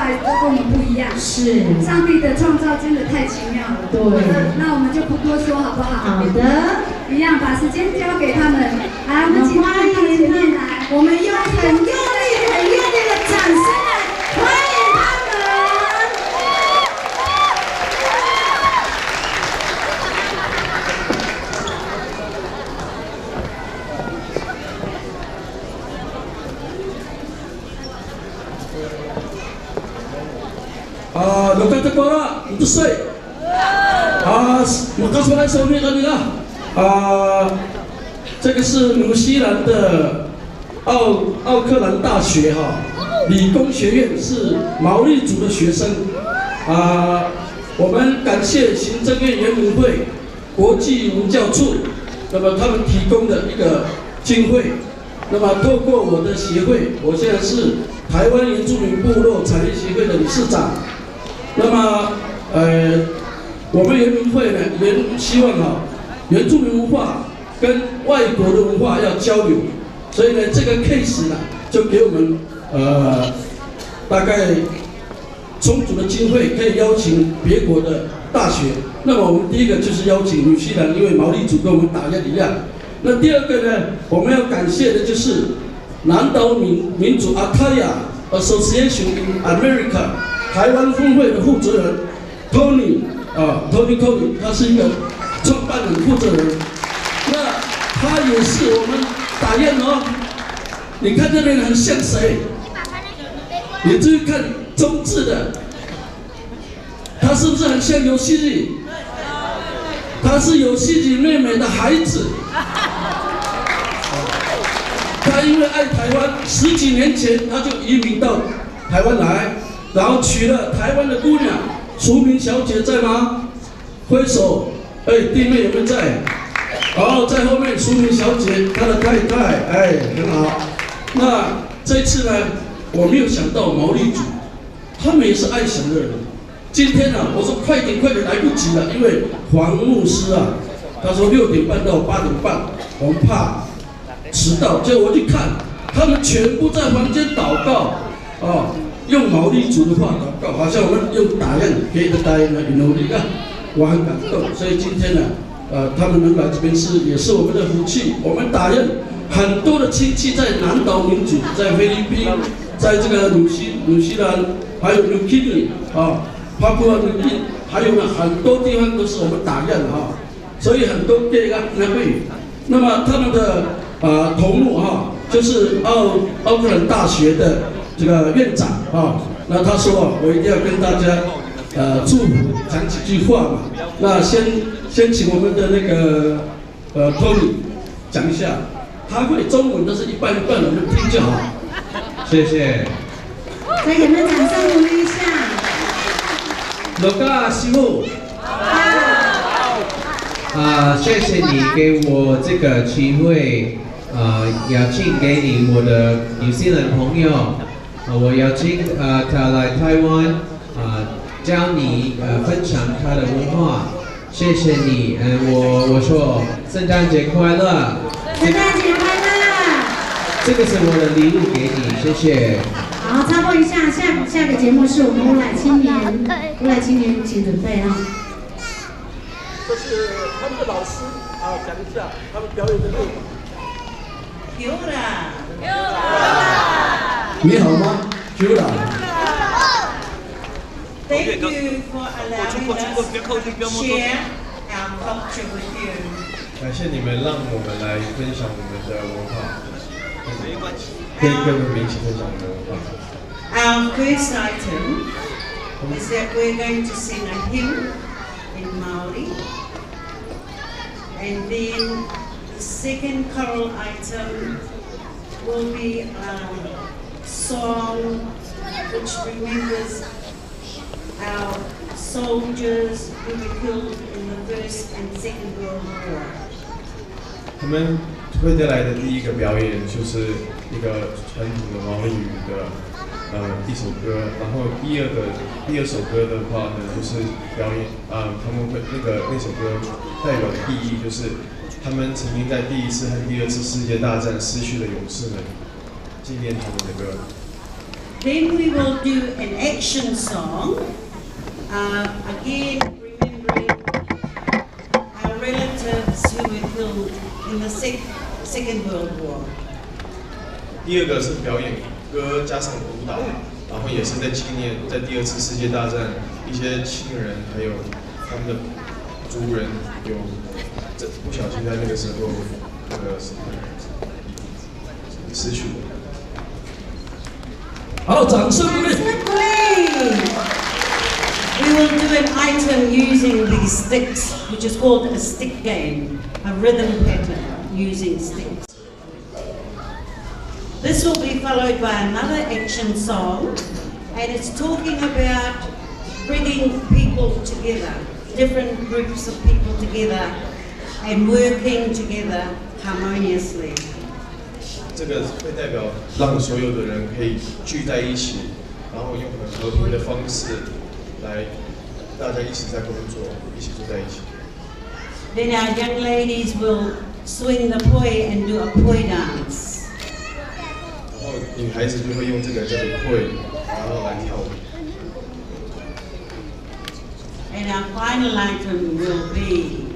来都跟我们不一样。是，上帝的创造真的太奇妙了。对，那我们就不多说，好不好？好的，一样把时间交给他们。来，我们请他们到前面来，我们用很用力的掌声来欢迎他们。Dokter Tekora itu saya. Maka suara saya ini kan这个是纽西兰的奥克兰大学理工学院是毛利族的学生我们感谢行政院原民会国际文教处，那么他们提供的一个经费，那么透过我的协会，我现在是台湾原住民部落产业协会的理事长。那么，我们原民会呢，希望原住民文化跟外国的文化要交流，所以呢，这个 case 呢，就给我们大概充足的经费，可以邀请别国的大学。那么我们第一个就是邀请纽西兰，因为毛利族跟我们打样一样。那第二个呢，我们要感谢的就是南岛民族 Ataya Association in America 台湾分会的负责人 Tony Cody， 他是一个创办人负责人。那他也是我们打样你看这边很像谁？你注意看中字的，他是不是很像游戏里？他是游戏里妹妹的孩子。他因为爱台湾，10几年前他就移民到台湾来，然后娶了台湾的姑娘淑明小姐，在吗？挥手，弟妹有没有在？在后面淑明小姐，她的太太，很好。那这次呢，我没有想到毛利族，他们也是爱神的人。今天我说快点，来不及了，因为黄牧师他说6点半到8点半，我们怕迟到，结果我去看，他们全部在房间祷告，用毛利族的话祷告，好像我们用打样给的打样的努力我很感动。所以今天呢，他们能来这边也是我们的福气。我们打样很多的亲戚在南岛民族，在菲律宾，在这个纽西兰，还有New Guinea包括还有呢很多地方都是我们打样所以很多地方那会，那么他们的头目就是奥克兰大学的这个院长那他说我一定要跟大家祝福，讲几句话嘛。那先请我们的那个Tony 讲一下，他会中文，但是一半一半，我们听就好。谢谢。再给他们掌声鼓励一下。Loka 师傅。谢谢你给我这个机会，邀请给你我的纽西兰朋友，我邀请他来台湾，教你分享他的文化，谢谢你，我说圣诞节快乐，圣诞节快乐，这个是我的礼物给你，谢谢。好，插播一下，下个节目是我们乌来青年请准备这是他们的老师讲一下他们表演的内容。你好吗 ？Jula。Thank you for allowing us to share our culture with you. 感谢你们让我们来分享我们的文化，可以跟我们一起分享我们的文化。Our first item is that we're going to sing a hymn in Maori, and then the second choral item will be a song which remembers our soldiers who were killed in the First and Second World War. 他们会带来的第一个表演就是一个传统的毛利语的一首歌，然后第二首歌的话呢，就是表演他们会那首歌代表的意义就是他们曾经在第1次和第2次世界大战失去的勇士们，纪念他们的歌。Then we will do an action song. Again, remembering our relatives who were killed in the Second World War. 第二个是表演歌加上舞蹈，然后也是在纪念在第2次世界大战一些亲人还有他们的族人有不小心在那个时候失去了。好，掌声鼓励。 We will do an item using these sticks, which is called a stick game, a rhythm pattern using sticks. This will be followed by another action song, and it's talking about bringing people together, different groups of people together, and working together harmoniously. 这个会代表让所有的人可以聚在一起，然后用很和平的方式来，大家一起在工作，一起坐在一起。Then our young ladies will swing the poi and do a poi dance. 然后女孩子就会用这个叫做poi，然后来跳舞。And our final item will be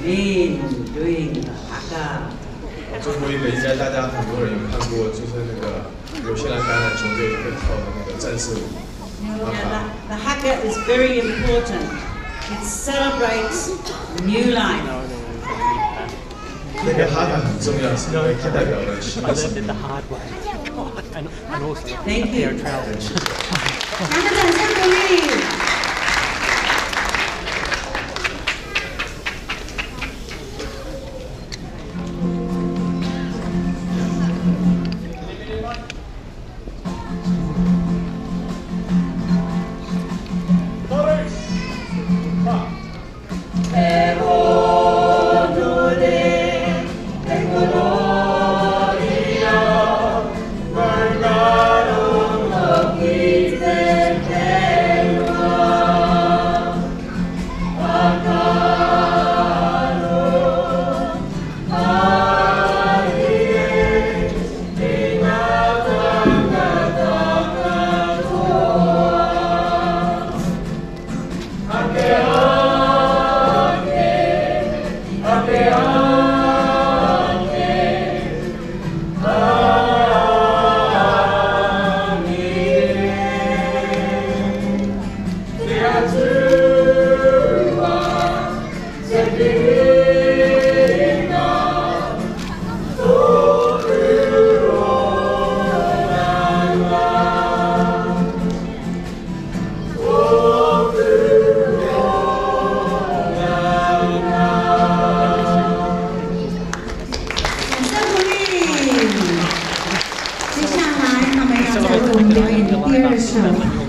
men doing the haka. 最后一个应该大家很多人有看过，就是那个纽西兰橄榄球队会跳的那个战士舞。 The haka is very important. It celebrates new life. 那个哈卡很重要，是因为它代表了新的生命。 Thank you. 两个掌声鼓励。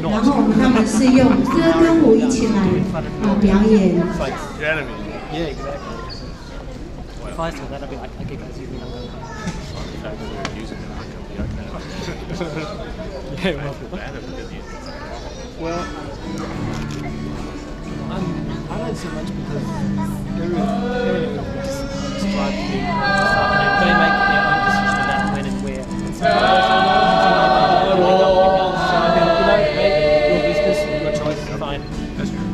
然后他们是用歌跟舞一起来表演。Yeah, exactly. If I said that, I'd be like, okay, guys, you mean I'm going to yeah, well, I don't so much because everyone described to me and they make their own decision about when and where. Make your business and your choice is fine. That's true.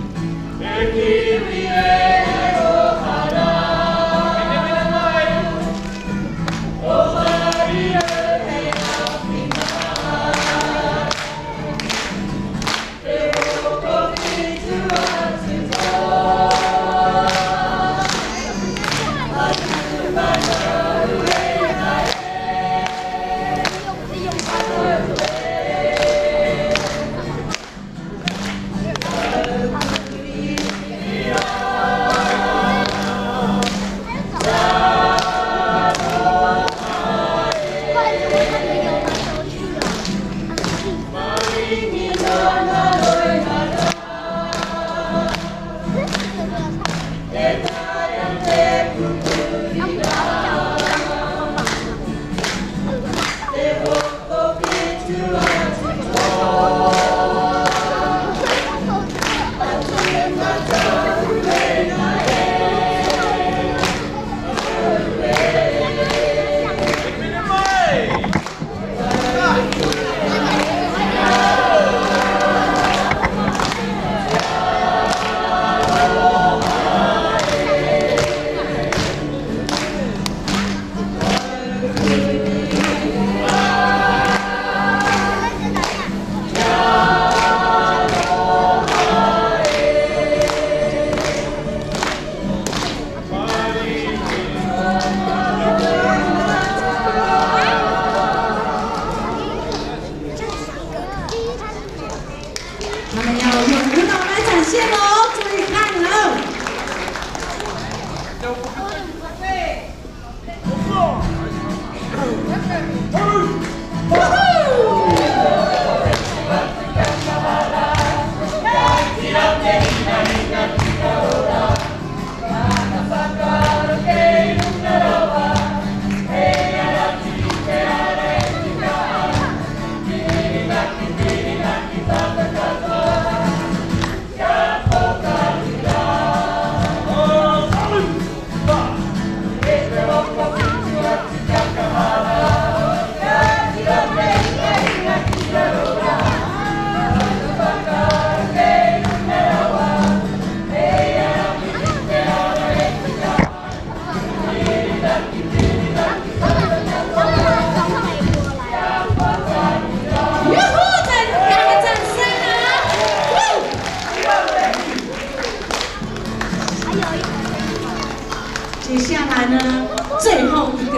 接下来呢，最后一个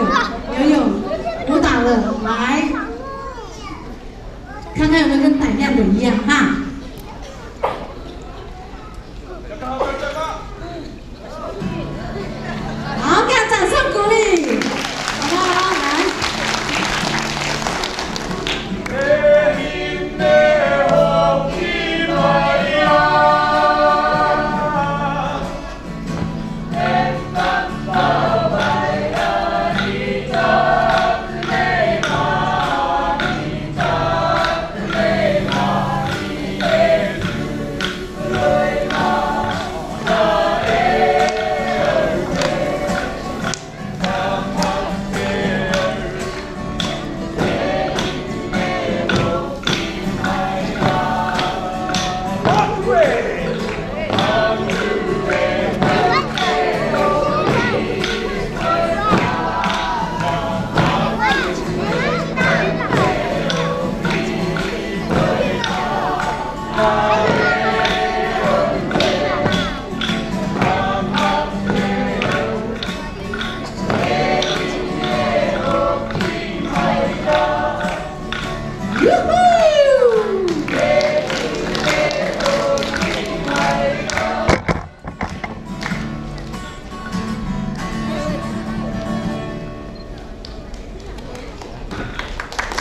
游泳舞蹈了，来看看有没有跟胆量的一样哈。好，给他掌声鼓励，好不好？来。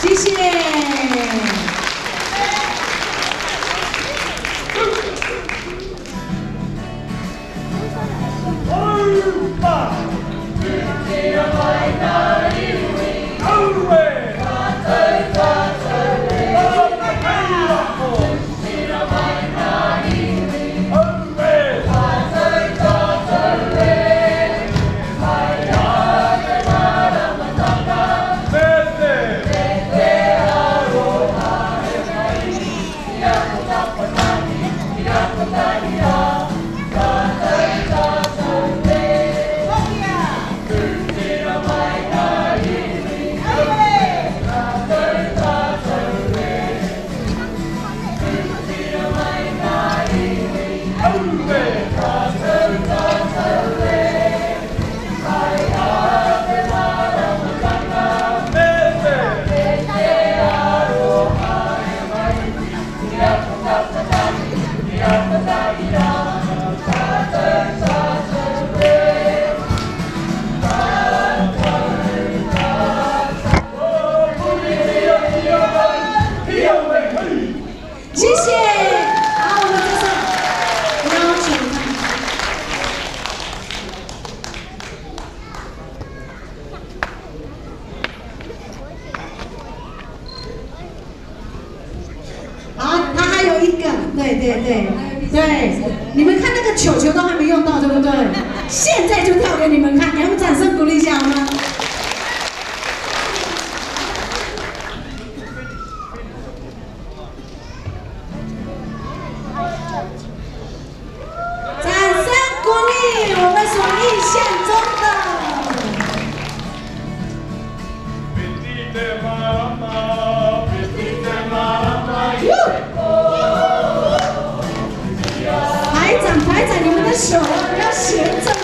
谢谢。谢谢，好，我们这是邀请好，他还有一个，对，你们看那个球都还没用到，对不对？现在就跳给你们看，你们掌声鼓励一下好吗？我们所印象中的，排长，你们的手不要闲着嘛。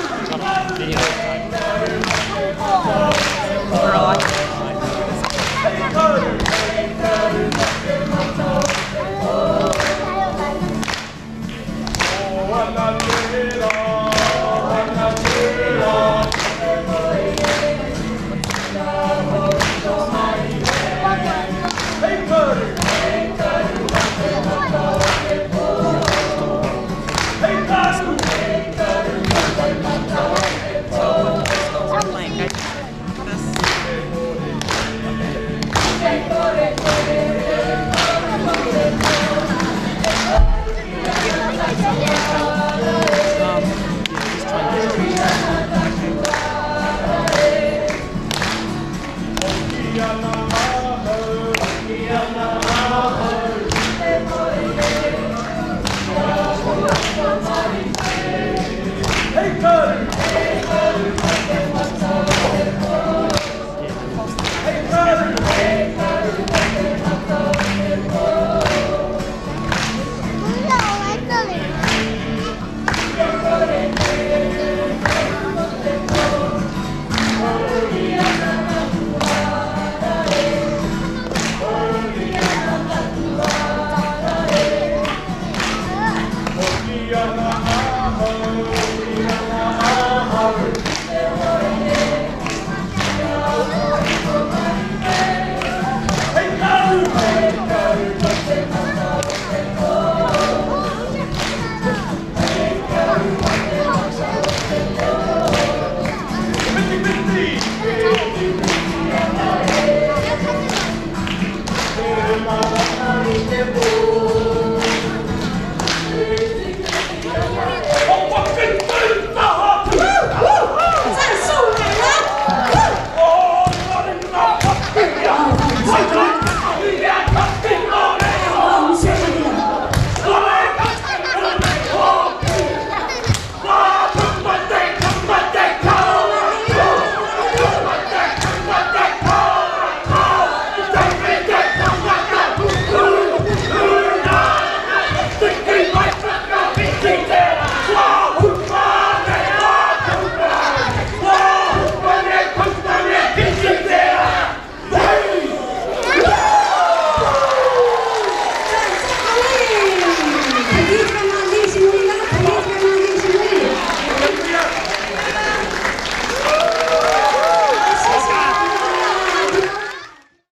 Okiana